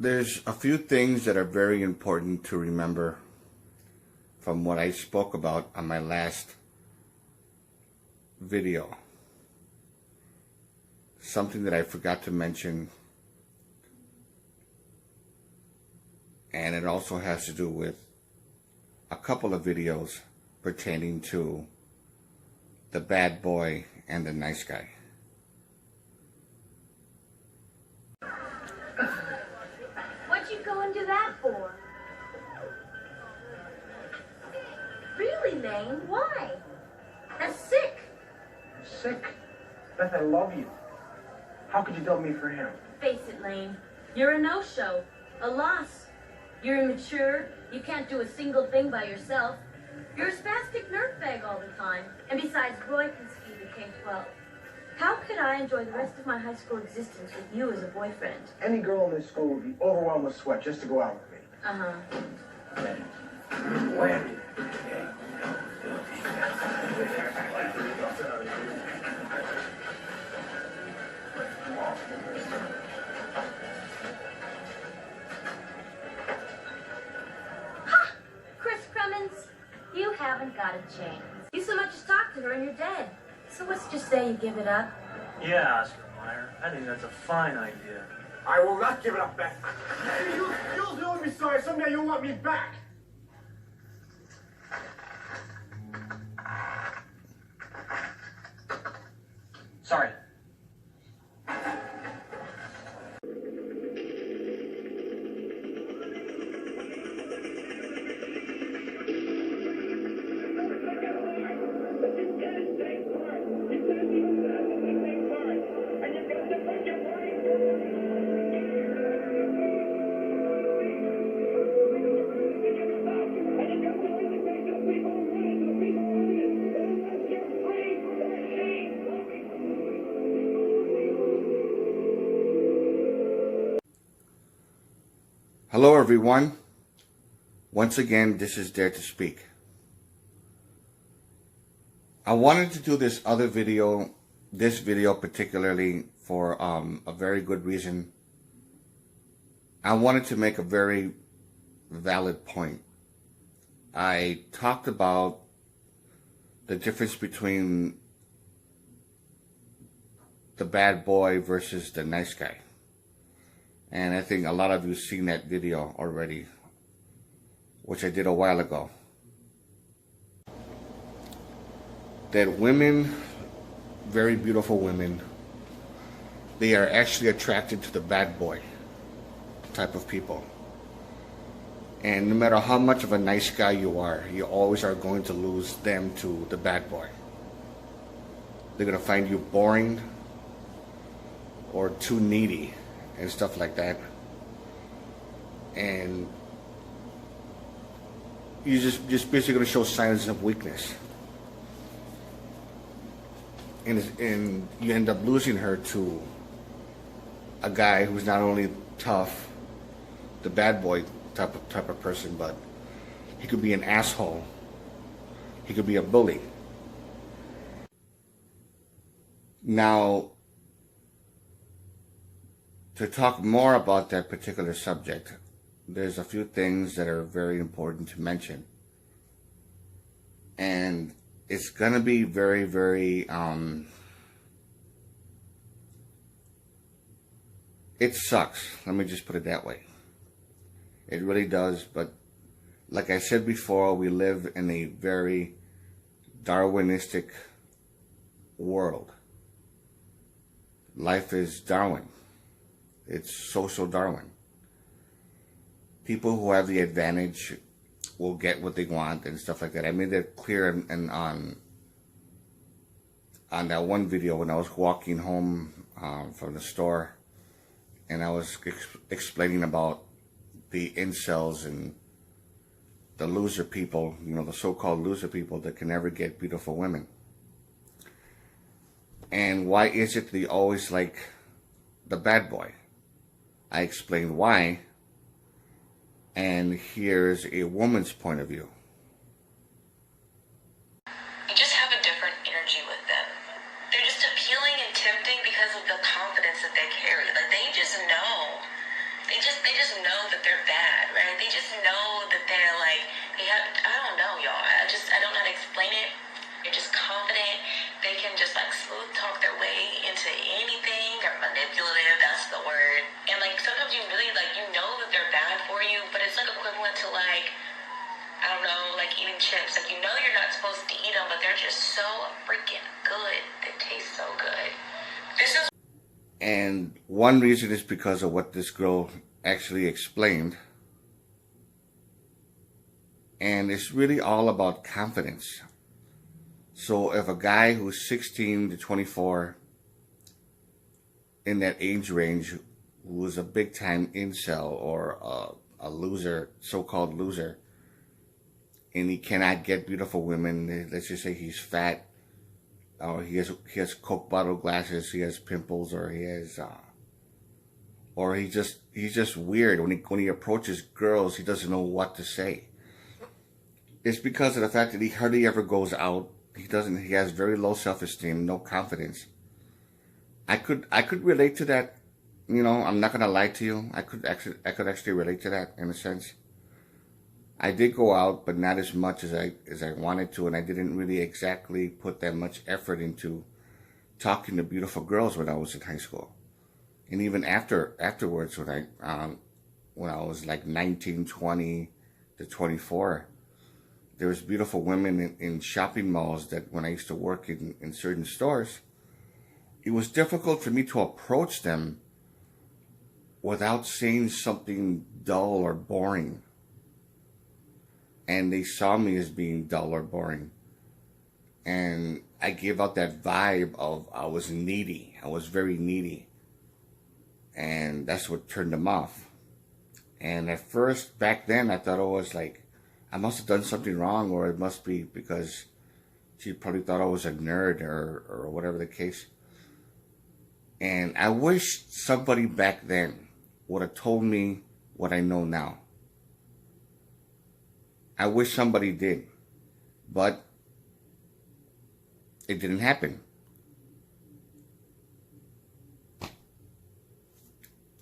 There's a few things that are very important to remember from what I spoke about on my last video. Something that I forgot to mention, and it also has to do with a couple of videos pertaining to the bad boy and the nice guy. What'd you go and do that for? Really, Lane? Why? That's sick. Sick? Beth, I love you. How could you dump me for him? Face it, Lane. You're a no-show. A loss. You're immature. You can't do a single thing by yourself. You're a spastic nerve bag all the time. And besides, Roy can ski the K-12. How could I enjoy the rest of my high school existence with you as a boyfriend? Any girl in this school would be overwhelmed with sweat just to go out with me. Uh-huh. Ha! Chris Cremens, you haven't got a chance. You so much as talk to her and you're dead. So let's just say you give it up. Yeah, Oscar Mayer. I think that's a fine idea. I will not give it up, Beth. You'll do me sorry. Someday you'll want me back. Sorry. Hello everyone. Once again, this is Dare to Speak. I wanted to do this video particularly for a very good reason. I wanted to make a very valid point. I talked about the difference between the bad boy versus the nice guy. And I think a lot of you have seen that video already, which I did a while ago. That women, very beautiful women, they are actually attracted to the bad boy type of people. And no matter how much of a nice guy you are, you always are going to lose them to the bad boy. They're going to find you boring or too needy and stuff like that, and you just basically going to show signs of weakness, and you end up losing her to a guy who's not only tough, the bad boy type of person, but he could be an asshole, he could be a bully. Now, to talk more about that particular subject, there's a few things that are very important to mention. And it's going to be very, very, it sucks. Let me just put it that way. It really does. But like I said before, we live in a very Darwinistic world. Life is Darwin. It's social Darwin. People who have the advantage will get what they want and stuff like that. I made that clear on that one video when I was walking home from the store, and I was explaining about the incels and the loser people, you know, the so-called loser people that can never get beautiful women. And why is it they always like the bad boy? I explained why, and here's a woman's point of view. You just have a different energy with them. They're just appealing and tempting because of the confidence that they carry. Like, they just know. they just know that they're bad, right? They just know that they're like they have. I don't know, y'all. I don't know how to explain it. They're just confident. They can just like smooth talk their way into anything, or manipulative. That's the word. And like sometimes you really like you know that they're bad for you, but it's like equivalent to like I don't know, like eating chips. Like you know you're not supposed to eat them, but they're just so freaking good. They taste so good. This is. And one reason is because of what this girl actually explained. And it's really all about confidence. So if a guy who's 16 to 24 in that age range, who is a big time incel or a loser, so-called loser, and he cannot get beautiful women, let's just say he's fat, or he has Coke bottle glasses, he has pimples, or he has, or he's just weird. When he approaches girls, he doesn't know what to say. It's because of the fact that he hardly ever goes out. He has very low self-esteem, no confidence. I could relate to that. You know, I'm not gonna lie to you. I could actually relate to that in a sense. I did go out, but not as much as I wanted to, and I didn't really exactly put that much effort into talking to beautiful girls when I was in high school, and even afterwards when I was like 19, 20 to 24. There was beautiful women in shopping malls that when I used to work in certain stores, it was difficult for me to approach them without saying something dull or boring. And they saw me as being dull or boring. And I gave out that vibe of I was needy. I was very needy. And that's what turned them off. And at first, back then, I thought it was like, I must have done something wrong, or it must be because she probably thought I was a nerd or whatever the case. And I wish somebody back then would have told me what I know now. I wish somebody did, but it didn't happen.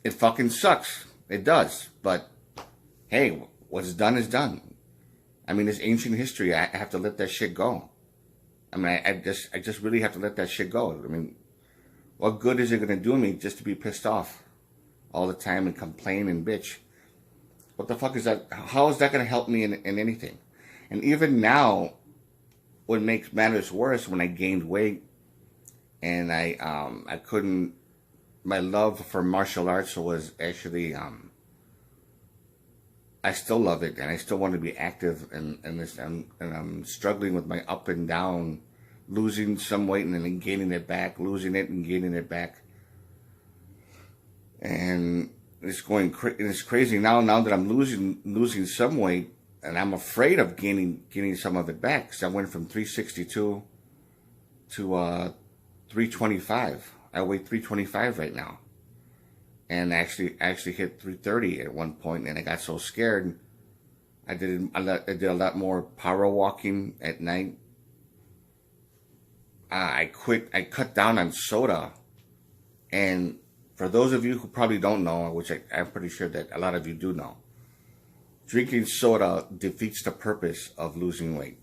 It fucking sucks. It does. But hey, what's done is done. I mean, it's ancient history. I have to let that shit go. I mean, I just really have to let that shit go. I mean, what good is it going to do me just to be pissed off all the time and complain and bitch? What the fuck is that? How is that going to help me in anything? And even now, what makes matters worse, when I gained weight and I couldn't, my love for martial arts was actually, I still love it, and I still want to be active, and I'm struggling with my up and down, losing some weight and then gaining it back, losing it and gaining it back, and it's it's crazy now that I'm losing some weight, and I'm afraid of gaining some of it back, because I went from 362 to 325. I weigh 325 right now. And I actually hit 330 at one point, and I got so scared. I did a lot more power walking at night. I cut down on soda. And for those of you who probably don't know, which I'm pretty sure that a lot of you do know, drinking soda defeats the purpose of losing weight.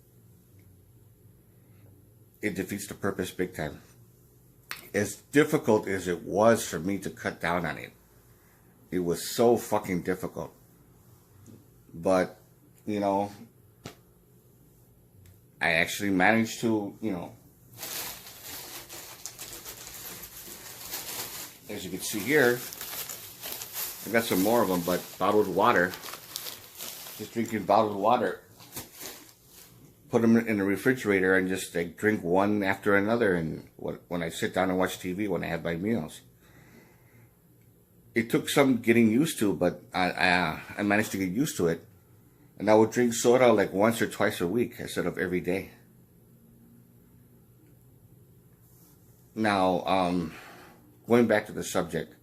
It defeats the purpose big time. As difficult as it was for me to cut down on it, it was so fucking difficult. But, you know, I actually managed to, you know, as you can see here, I got some more of them, but bottled water, just drinking bottled water, put them in the refrigerator and just like drink one after another, and when I sit down and watch TV, when I have my meals. It took some getting used to, but I managed to get used to it. And I would drink soda like once or twice a week instead of every day. Now, going back to the subject.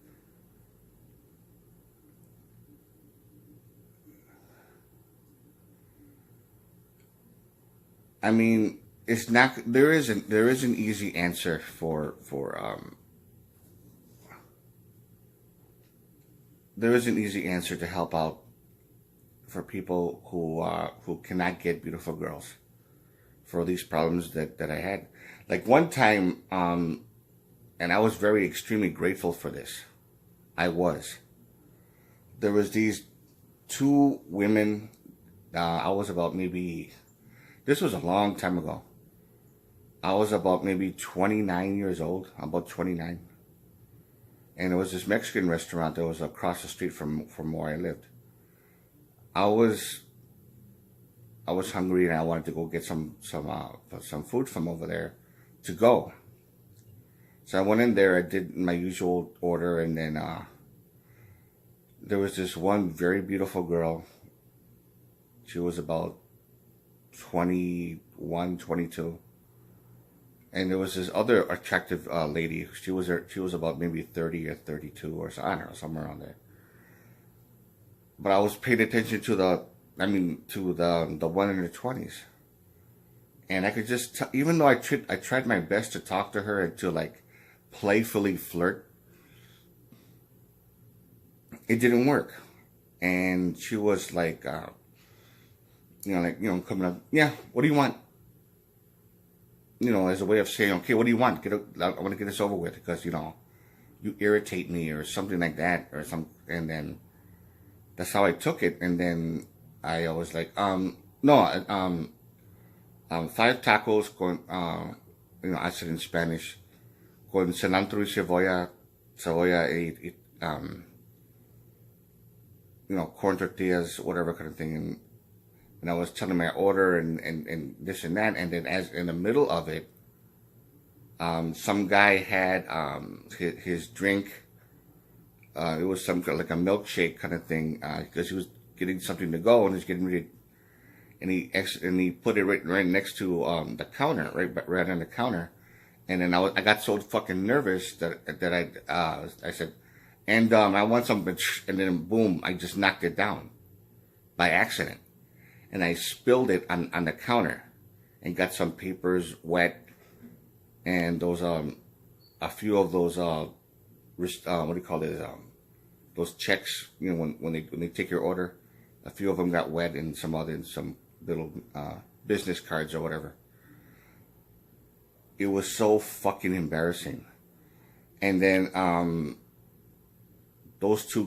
I mean, it's not, there is an easy answer for there is an easy answer to help out for people who cannot get beautiful girls for these problems that I had. Like one time, and I was very extremely grateful for this. I was. There was these two women. I was about maybe. This was a long time ago. I was about maybe 29 years old. About 29. And it was this Mexican restaurant that was across the street from where I lived. I was hungry and I wanted to go get some food from over there to go. So I went in there, I did my usual order, and then there was this one very beautiful girl. She was about 21, 22. And there was this other attractive lady. She was about maybe 30 or 32 or so, I don't know, somewhere around there. But I was paying attention to the one in her 20s. And I could just, even though I tried my best to talk to her and to like playfully flirt, it didn't work. And she was like, coming up, yeah, what do you want? As a way of saying, okay, what do you want? I want to get this over with because, you irritate me or something like that and then that's how I took it. And then I was like, 5 tacos con, I said in Spanish, con cilantro y cebolla corn tortillas, whatever kind of thing. And I was telling my order and this and that. And then as in the middle of it, some guy had his drink. It was some kind of like a milkshake kind of thing because he was getting something to go and he's getting ready. And he put it right next to the counter, right on the counter. And then I got so fucking nervous that I said, and I want some, and then boom, I just knocked it down by accident. And I spilled it on the counter and got some papers wet and those a few of those what do you call it, those checks, when they take your order, a few of them got wet and some little business cards or whatever. It was so fucking embarrassing. And then those two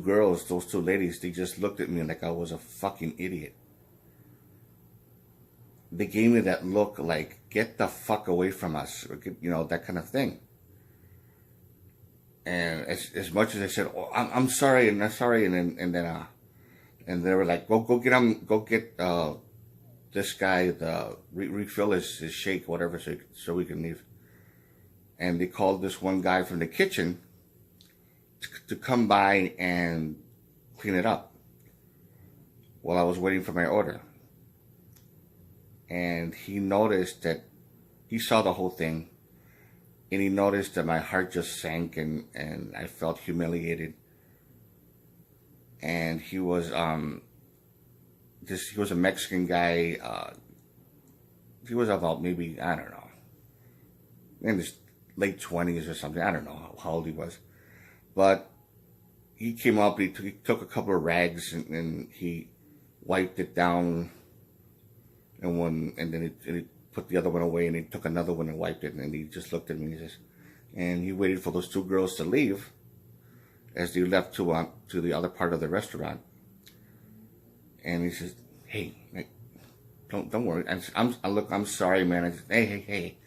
ladies, they just looked at me like I was a fucking idiot. They gave me that look like, get the fuck away from us, or that kind of thing. And as much as I said, oh, I'm sorry, and I'm sorry, and then they were like, go get this guy refill his shake, whatever, so we can leave. And they called this one guy from the kitchen to come by and clean it up while I was waiting for my order. And he noticed that he saw the whole thing, and he noticed that my heart just sank and I felt humiliated. And he was he was a Mexican guy. He was about maybe, I don't know, in his late 20s or something. I don't know how old he was. But he came up, he took a couple of rags and he wiped it down. And then he put the other one away and he took another one and wiped it. And he just looked at me and he waited for those two girls to leave as they left to the other part of the restaurant. And he says, hey, don't worry. I'm sorry, man. I said, hey,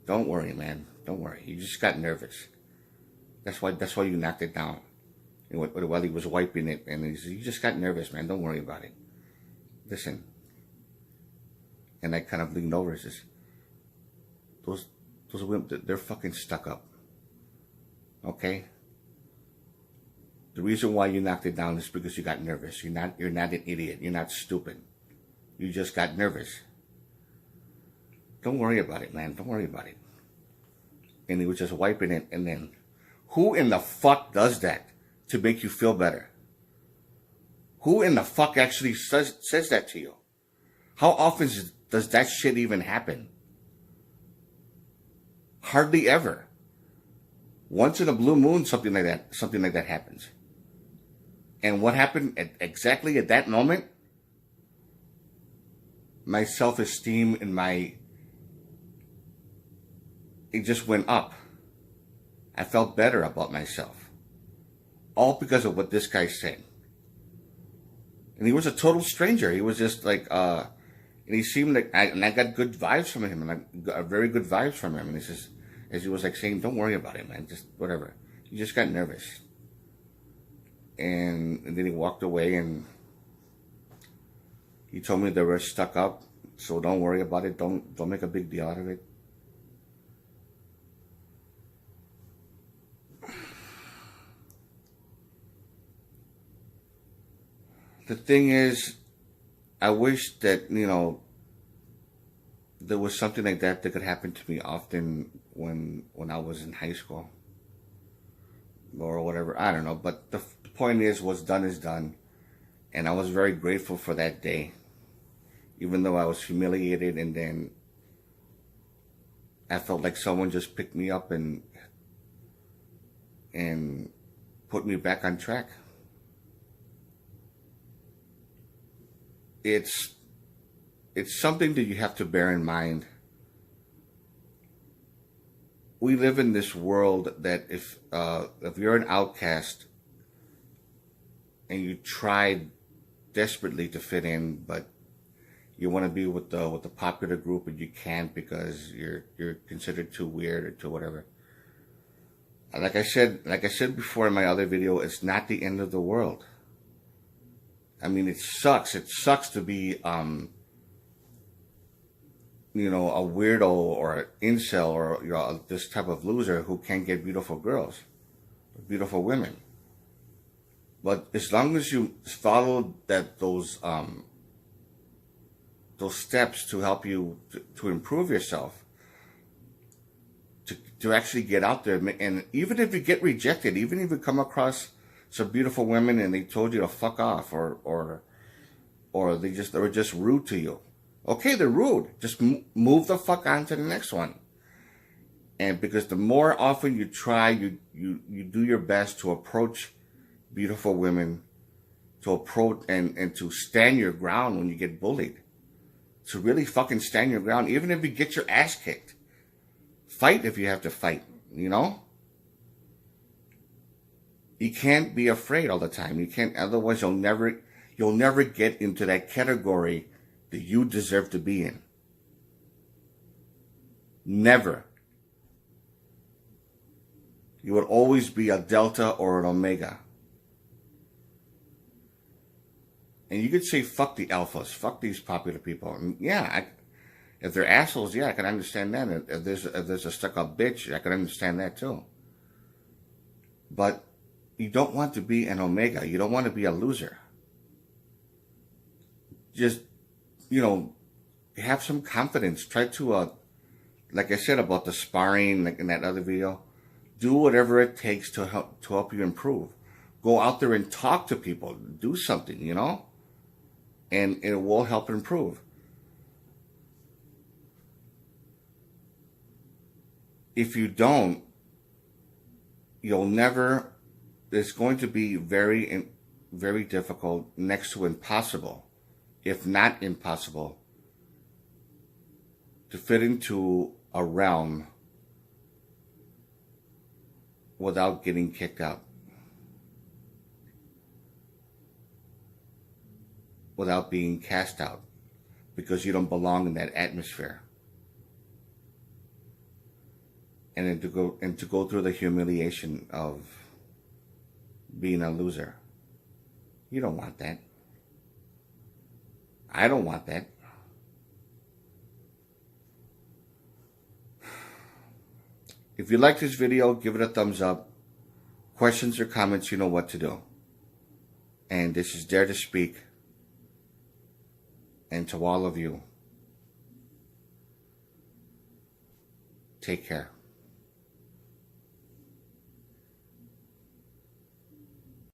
don't worry, man. Don't worry. You just got nervous. That's why you knocked it down. And while he was wiping it, and he said, you just got nervous, man. Don't worry about it. Listen. And I kind of leaned over and says, those women, they're fucking stuck up. Okay? The reason why you knocked it down is because you got nervous. You're not an idiot. You're not stupid. You just got nervous. Don't worry about it, man. Don't worry about it. And he was just wiping it. And then, who in the fuck does that to make you feel better? Who in the fuck actually says that to you? How often does that shit even happen? Hardly ever. Once in a blue moon, something like that happens. And what happened exactly at that moment? My self-esteem and it just went up. I felt better about myself. All because of what this guy said. And he was a total stranger. He was just like, and he seemed like, and I got good vibes from him, and I got very good vibes from him. And he says, as he was like saying, don't worry about it, man, just whatever. He just got nervous. And then he walked away, and he told me they were stuck up, so don't worry about it. Don't make a big deal out of it. The thing is, I wish that, you know, there was something like that could happen to me often when I was in high school or whatever. I don't know. But the point is, what's done is done. And I was very grateful for that day, even though I was humiliated. And then I felt like someone just picked me up and put me back on track. It's something that you have to bear in mind. We live in this world that if you're an outcast and you try desperately to fit in, but you want to be with the popular group and you can't because you're considered too weird or too whatever. Like I said before in my other video, it's not the end of the world. I mean, it sucks. It sucks to be, you know, a weirdo or an incel or, you know, this type of loser who can't get beautiful girls, beautiful women. But as long as you follow those steps to help you to improve yourself, to actually get out there, and even if you get rejected, even if you come across some beautiful women and they told you to fuck off, or they were just rude to you. Okay, they're rude. Just move the fuck on to the next one. And because the more often you try, you do your best to approach beautiful women, to approach and to stand your ground when you get bullied. To really fucking stand your ground, even if you get your ass kicked. Fight if you have to fight, you know? You can't be afraid all the time. You can't, otherwise you'll never get into that category that you deserve to be in. Never. You would always be a delta or an omega. And you could say, fuck the alphas, fuck these popular people. And yeah, if they're assholes, yeah, I can understand that. If there's a stuck-up bitch, I can understand that too. But you don't want to be an omega. You don't want to be a loser. Just, you know, have some confidence. Try to, like I said about the sparring, like in that other video, do whatever it takes to help you improve. Go out there and talk to people. Do something, you know, and it will help improve. If you don't, you'll never. It's going to be very, very difficult, next to impossible, if not impossible, to fit into a realm without getting kicked out, without being cast out, because you don't belong in that atmosphere. And then to go through the humiliation of being a loser. You don't want that. I don't want that. If you like this video, give it a thumbs up. Questions or comments, you know what to do. And this is Dare to Speak. And to all of you, take care.